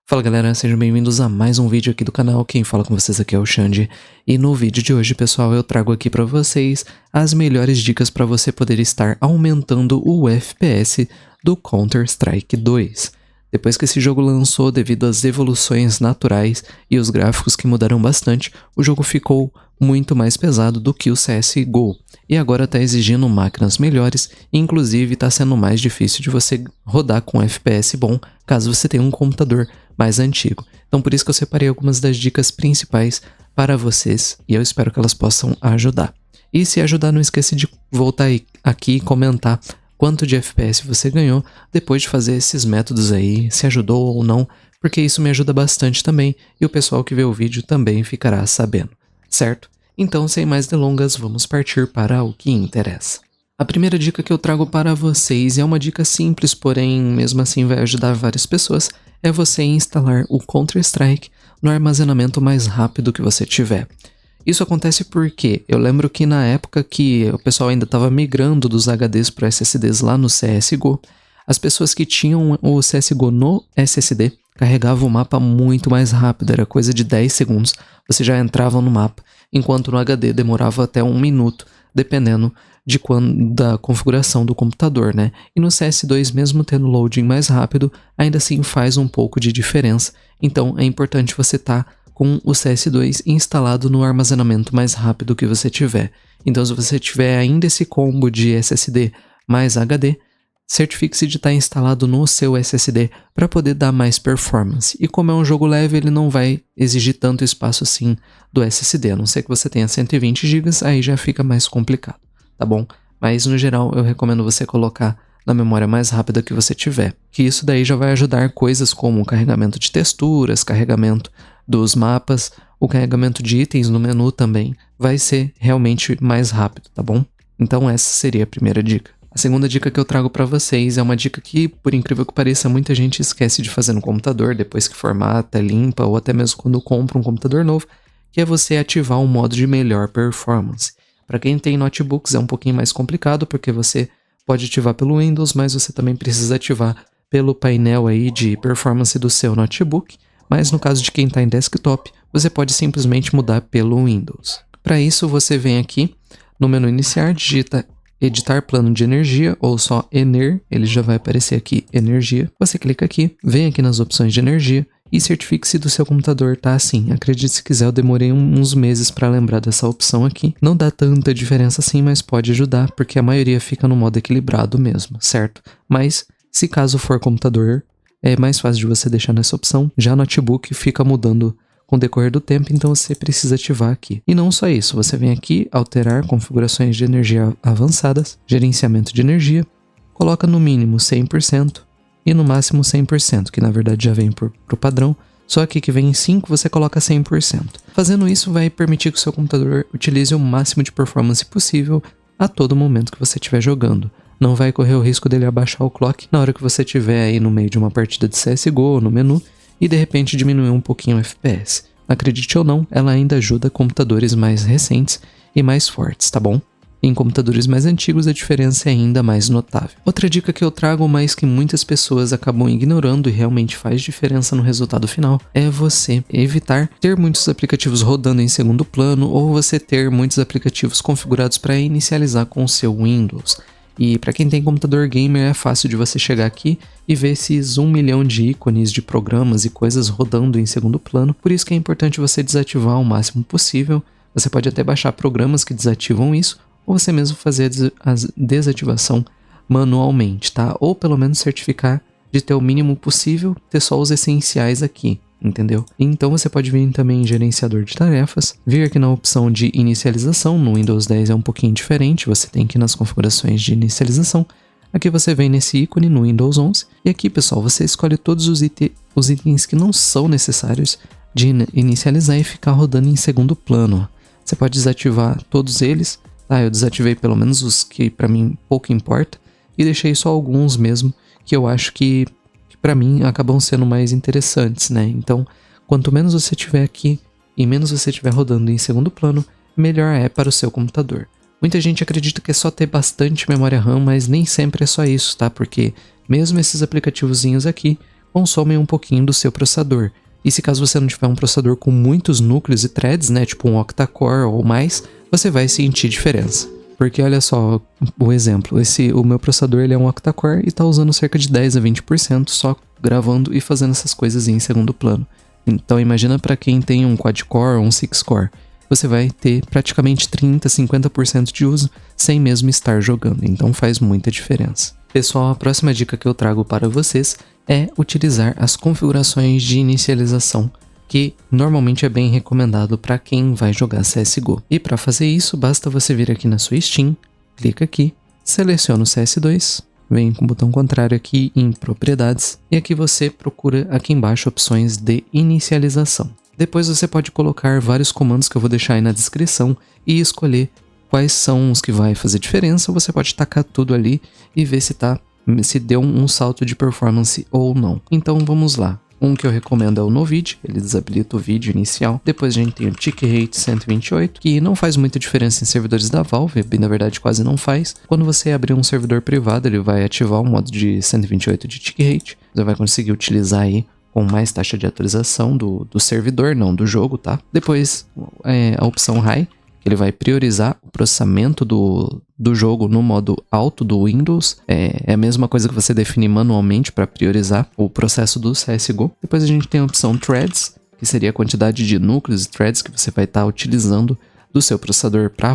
Fala galera, sejam bem-vindos a mais um vídeo aqui do canal. Quem fala com vocês aqui é o Xande. E no vídeo de hoje, pessoal, eu trago aqui pra vocês as melhores dicas para você poder estar aumentando o FPS do Counter-Strike 2. Depois que esse jogo lançou, devido às evoluções naturais e os gráficos que mudaram bastante, o jogo ficou muito mais pesado do que o CSGO. E agora está exigindo máquinas melhores, e inclusive está sendo mais difícil de você rodar com FPS bom, caso você tenha um computador mais antigo. Então por isso que eu separei algumas das dicas principais para vocês, e eu espero que elas possam ajudar. E se ajudar, não esqueça de voltar aqui e comentar quanto de FPS você ganhou depois de fazer esses métodos aí, se ajudou ou não, porque isso me ajuda bastante também, e o pessoal que vê o vídeo também ficará sabendo, certo? Então, sem mais delongas, vamos partir para o que interessa. A primeira dica que eu trago para vocês é uma dica simples, porém, mesmo assim vai ajudar várias pessoas, é você instalar o Counter-Strike no armazenamento mais rápido que você tiver. Isso acontece porque eu lembro que na época que o pessoal ainda estava migrando dos HDs para SSDs lá no CSGO, as pessoas que tinham o CSGO no SSD carregavam o mapa muito mais rápido, era coisa de 10 segundos, você já entrava no mapa, enquanto no HD demorava até 1 minuto, dependendo da configuração do computador, né? E no CS2, mesmo tendo loading mais rápido, ainda assim faz um pouco de diferença, então é importante você estar com o CS2 instalado no armazenamento mais rápido que você tiver. Então se você tiver ainda esse combo de SSD mais HD, certifique-se de estar instalado no seu SSD para poder dar mais performance. E como é um jogo leve, ele não vai exigir tanto espaço assim do SSD, a não ser que você tenha 120 GB, aí já fica mais complicado, tá bom? Mas no geral eu recomendo você colocar na memória mais rápida que você tiver, que isso daí já vai ajudar coisas como o carregamento de texturas, carregamento dos mapas, o carregamento de itens no menu também vai ser realmente mais rápido, tá bom? Então essa seria a primeira dica. A segunda dica que eu trago para vocês é uma dica que, por incrível que pareça, muita gente esquece de fazer no computador depois que formata, limpa ou até mesmo quando compra um computador novo, que é você ativar um modo de melhor performance. Para quem tem notebooks é um pouquinho mais complicado porque você pode ativar pelo Windows, mas você também precisa ativar pelo painel aí de performance do seu notebook, mas no caso de quem está em desktop, você pode simplesmente mudar pelo Windows. Para isso você vem aqui no menu iniciar, digita editar plano de energia ou só Ener, ele já vai aparecer aqui energia. Você clica aqui, vem aqui nas opções de energia e certifique-se do seu computador tá assim. Acredite se quiser, eu demorei uns meses para lembrar dessa opção aqui. Não dá tanta diferença assim, mas pode ajudar porque a maioria fica no modo equilibrado mesmo, certo? Mas se caso for computador, é mais fácil de você deixar nessa opção. Já notebook fica mudando com o decorrer do tempo, então você precisa ativar aqui. E não só isso, você vem aqui, alterar configurações de energia avançadas, gerenciamento de energia, coloca no mínimo 100% e no máximo 100%, que na verdade já vem pro padrão, só aqui que vem em 5 você coloca 100%. Fazendo isso vai permitir que o seu computador utilize o máximo de performance possível a todo momento que você estiver jogando. Não vai correr o risco dele abaixar o clock na hora que você estiver aí no meio de uma partida de CSGO, no menu, e de repente diminuir um pouquinho o FPS. Acredite ou não, ela ainda ajuda computadores mais recentes e mais fortes, tá bom? Em computadores mais antigos a diferença é ainda mais notável. Outra dica que eu trago, mas que muitas pessoas acabam ignorando e realmente faz diferença no resultado final, é você evitar ter muitos aplicativos rodando em segundo plano ou você ter muitos aplicativos configurados para inicializar com o seu Windows. E para quem tem computador gamer é fácil de você chegar aqui e ver esses 1 milhão de ícones de programas e coisas rodando em segundo plano. Por isso que é importante você desativar o máximo possível. Você pode até baixar programas que desativam isso, ou você mesmo fazer a desativação manualmente, tá? Ou pelo menos certificar de ter o mínimo possível, ter só os essenciais aqui, entendeu? Então você pode vir também em gerenciador de tarefas, vir aqui na opção de inicialização. No Windows 10 é um pouquinho diferente, você tem que ir nas configurações de inicialização. Aqui você vem nesse ícone no Windows 11 e aqui, pessoal, você escolhe todos os itens que não são necessários de inicializar e ficar rodando em segundo plano. Você pode desativar todos eles, tá? Eu desativei pelo menos os que para mim pouco importa e deixei só alguns mesmo que eu acho que para mim acabam sendo mais interessantes, né? Então, quanto menos você tiver aqui e menos você estiver rodando em segundo plano, melhor é para o seu computador. Muita gente acredita que é só ter bastante memória RAM, mas nem sempre é só isso, tá? Porque mesmo esses aplicativozinhos aqui, consomem um pouquinho do seu processador. E se caso você não tiver um processador com muitos núcleos e threads, né, tipo um octa-core ou mais, você vai sentir diferença. Porque olha só o exemplo, o meu processador ele é um octa-core e tá usando cerca de 10 a 20% só gravando e fazendo essas coisas em segundo plano. Então imagina para quem tem um quad-core ou um six-core, você vai ter praticamente 30, 50% de uso sem mesmo estar jogando, então faz muita diferença. Pessoal, a próxima dica que eu trago para vocês é utilizar as configurações de inicialização, que normalmente é bem recomendado para quem vai jogar CSGO. E para fazer isso, basta você vir aqui na sua Steam, clica aqui, seleciona o CS2, vem com o botão contrário aqui em propriedades, e aqui você procura aqui embaixo opções de inicialização. Depois você pode colocar vários comandos que eu vou deixar aí na descrição e escolher quais são os que vai fazer diferença. Você pode tacar tudo ali e ver se deu um salto de performance ou não. Então vamos lá. Um que eu recomendo é o Novid, ele desabilita o vídeo inicial. Depois a gente tem o Tick Rate 128, que não faz muita diferença em servidores da Valve, na verdade quase não faz. Quando você abrir um servidor privado, ele vai ativar o modo de 128 de Tick Rate. Você vai conseguir utilizar aí com mais taxa de atualização do servidor, não do jogo, tá? Depois a opção High, que ele vai priorizar o processamento do jogo no modo alto do Windows. É a mesma coisa que você definir manualmente para priorizar o processo do CSGO. Depois a gente tem a opção Threads, que seria a quantidade de núcleos e threads que você vai estar utilizando do seu processador para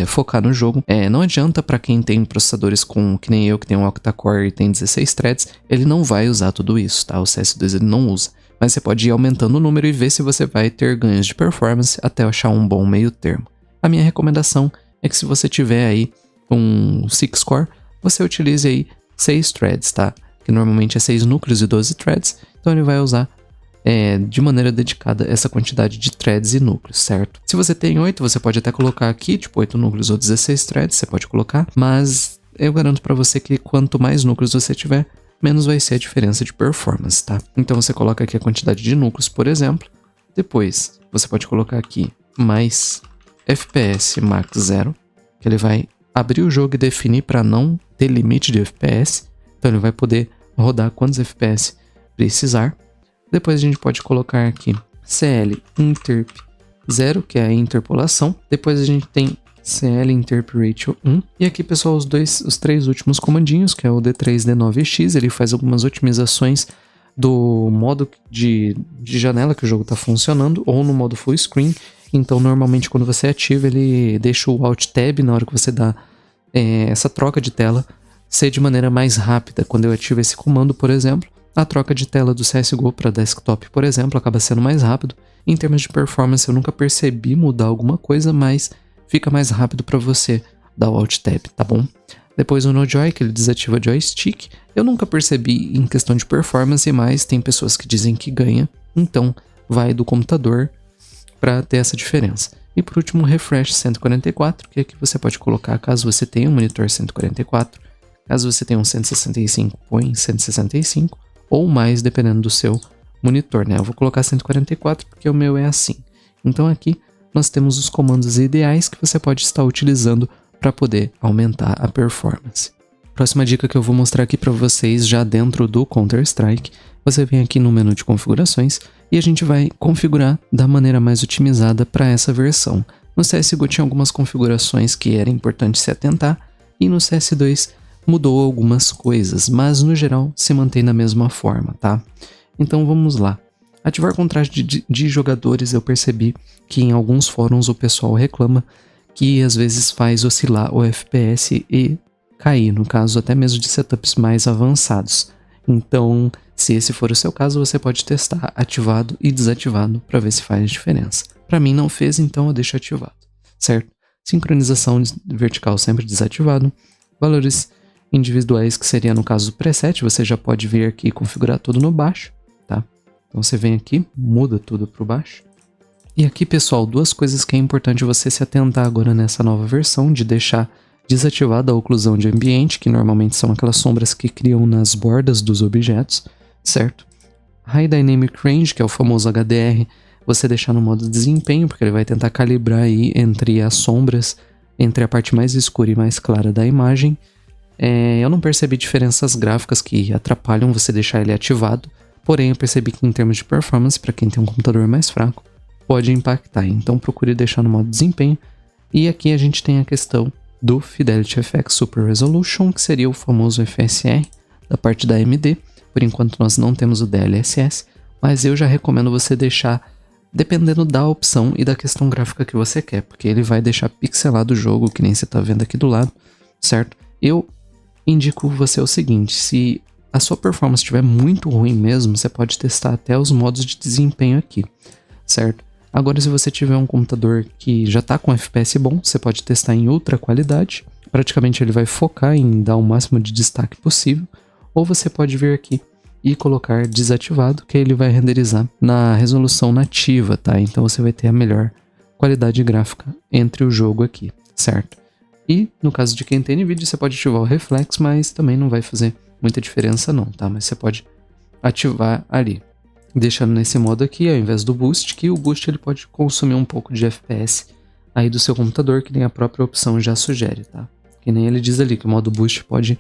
focar no jogo. Não adianta para quem tem processadores que nem eu, que tem um octa-core e tem 16 threads, ele não vai usar tudo isso, tá? O CS2 ele não usa. Mas você pode ir aumentando o número e ver se você vai ter ganhos de performance até achar um bom meio termo. A minha recomendação é que se você tiver aí um 6-core, você utilize aí 6 threads, tá? Que normalmente é 6 núcleos e 12 threads, então ele vai usar de maneira dedicada essa quantidade de threads e núcleos, certo? Se você tem 8, você pode até colocar aqui, tipo 8 núcleos ou 16 threads, você pode colocar, mas eu garanto pra você que quanto mais núcleos você tiver, menos vai ser a diferença de performance, tá? Então você coloca aqui a quantidade de núcleos, por exemplo, depois você pode colocar aqui mais FPS Max 0, que ele vai abrir o jogo e definir para não ter limite de FPS, então ele vai poder rodar quantos FPS precisar. Depois a gente pode colocar aqui CL Interp 0, que é a interpolação. Depois a gente tem CL Interp Ratio 1. E aqui, pessoal, os três últimos comandinhos, que é o D3D9X, ele faz algumas otimizações do modo de janela que o jogo está funcionando, ou no modo full screen. Então, normalmente, quando você ativa, ele deixa o Alt Tab na hora que você dá essa troca de tela ser de maneira mais rápida. Quando eu ativo esse comando, por exemplo, a troca de tela do CSGO para desktop, por exemplo, acaba sendo mais rápido. Em termos de performance, eu nunca percebi mudar alguma coisa, mas fica mais rápido para você dar o Alt Tab, tá bom? Depois o NoJoy, que ele desativa joystick. Eu nunca percebi em questão de performance, mas tem pessoas que dizem que ganha. Então, vai do computador para ter essa diferença. E por último, o Refresh 144, que aqui você pode colocar caso você tenha um monitor 144, caso você tenha um 165, põe 165, ou mais, dependendo do seu monitor, né? Eu vou colocar 144 porque o meu é assim. Então aqui nós temos os comandos ideais que você pode estar utilizando para poder aumentar a performance. Próxima dica que eu vou mostrar aqui para vocês já dentro do Counter-Strike, você vem aqui no menu de configurações e a gente vai configurar da maneira mais otimizada para essa versão. No CSGO tinha algumas configurações que era importante se atentar e no CS2 mudou algumas coisas, mas no geral se mantém da mesma forma, tá? Então vamos lá. Ativar contraste de jogadores, eu percebi que em alguns fóruns o pessoal reclama que às vezes faz oscilar o FPS e cair, no caso até mesmo de setups mais avançados. Então, se esse for o seu caso, você pode testar ativado e desativado para ver se faz diferença. Para mim não fez, então eu deixo ativado, certo? Sincronização vertical sempre desativado. Valores individuais, que seria no caso do preset, você já pode vir aqui e configurar tudo no baixo, tá? Então você vem aqui, muda tudo para o baixo. E aqui, pessoal, duas coisas que é importante você se atentar agora nessa nova versão, de deixar desativada a oclusão de ambiente, que normalmente são aquelas sombras que criam nas bordas dos objetos, certo? High Dynamic Range, que é o famoso HDR, você deixar no modo desempenho, porque ele vai tentar calibrar aí entre as sombras, entre a parte mais escura e mais clara da imagem. Eu não percebi diferenças gráficas que atrapalham você deixar ele ativado, porém eu percebi que em termos de performance, para quem tem um computador mais fraco, pode impactar. Então procure deixar no modo desempenho. E aqui a gente tem a questão do Fidelity FX Super Resolution, que seria o famoso FSR da parte da AMD. Por enquanto nós não temos o DLSS, mas eu já recomendo você deixar dependendo da opção e da questão gráfica que você quer, porque ele vai deixar pixelado o jogo, que nem você está vendo aqui do lado, certo? Eu indico você o seguinte: se a sua performance estiver muito ruim mesmo, você pode testar até os modos de desempenho aqui, certo? Agora, se você tiver um computador que já está com FPS bom, você pode testar em ultra qualidade, praticamente ele vai focar em dar o máximo de destaque possível, ou você pode vir aqui e colocar desativado, que ele vai renderizar na resolução nativa, tá? Então você vai ter a melhor qualidade gráfica entre o jogo aqui, certo? E no caso de quem tem NVIDIA, você pode ativar o Reflex, mas também não vai fazer muita diferença não, tá? Mas você pode ativar ali, deixando nesse modo aqui, ao invés do Boost, que o Boost ele pode consumir um pouco de FPS aí do seu computador, que nem a própria opção já sugere, tá? Que nem ele diz ali, que o modo Boost pode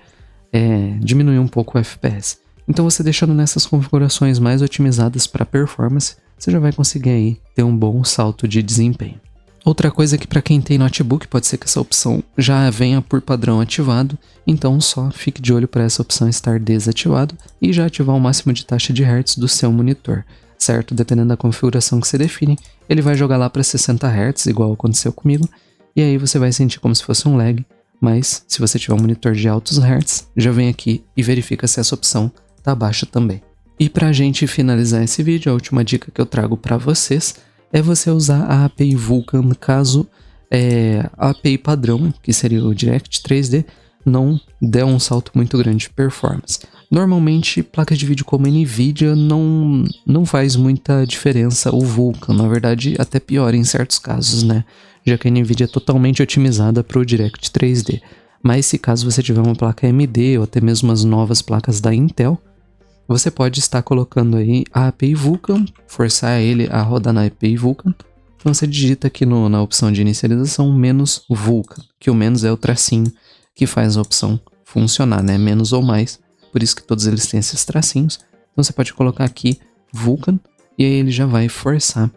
diminuir um pouco o FPS. Então você deixando nessas configurações mais otimizadas para performance, você já vai conseguir aí ter um bom salto de desempenho. Outra coisa que para quem tem notebook pode ser que essa opção já venha por padrão ativado, então só fique de olho para essa opção estar desativado e já ativar o máximo de taxa de hertz do seu monitor, certo? Dependendo da configuração que você define, ele vai jogar lá para 60 Hz, igual aconteceu comigo, e aí você vai sentir como se fosse um lag, mas se você tiver um monitor de altos hertz, já vem aqui e verifica se essa opção tá baixa também. E pra gente finalizar esse vídeo, a última dica que eu trago para vocês é você usar a API Vulkan caso a API padrão, que seria o Direct 3D, não der um salto muito grande de performance. Normalmente, placas de vídeo como a NVIDIA não faz muita diferença o Vulkan, na verdade até pior em certos casos, né? Já que a NVIDIA é totalmente otimizada para o Direct 3D. Mas se caso você tiver uma placa AMD ou até mesmo as novas placas da Intel, você pode estar colocando aí a API Vulkan, forçar ele a rodar na API Vulkan. Então você digita aqui na opção de inicialização menos Vulkan, que o menos é o tracinho que faz a opção funcionar, né? Menos ou mais, por isso que todos eles têm esses tracinhos. Então você pode colocar aqui Vulkan e aí ele já vai forçar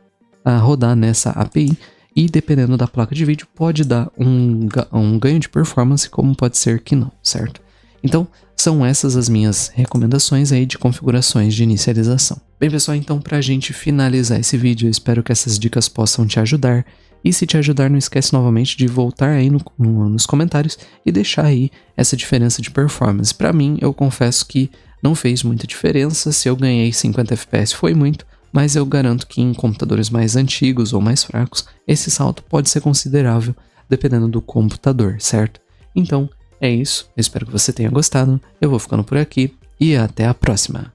a rodar nessa API. E dependendo da placa de vídeo, pode dar um ganho de performance, como pode ser que não, certo? Então, são essas as minhas recomendações aí de configurações de inicialização. Bem, pessoal, então pra gente finalizar esse vídeo, eu espero que essas dicas possam te ajudar. E se te ajudar, não esquece novamente de voltar aí nos comentários e deixar aí essa diferença de performance. Pra mim, eu confesso que não fez muita diferença, se eu ganhei 50 FPS foi muito, mas eu garanto que em computadores mais antigos ou mais fracos, esse salto pode ser considerável, dependendo do computador, certo? Então, é isso, eu espero que você tenha gostado, eu vou ficando por aqui e até a próxima!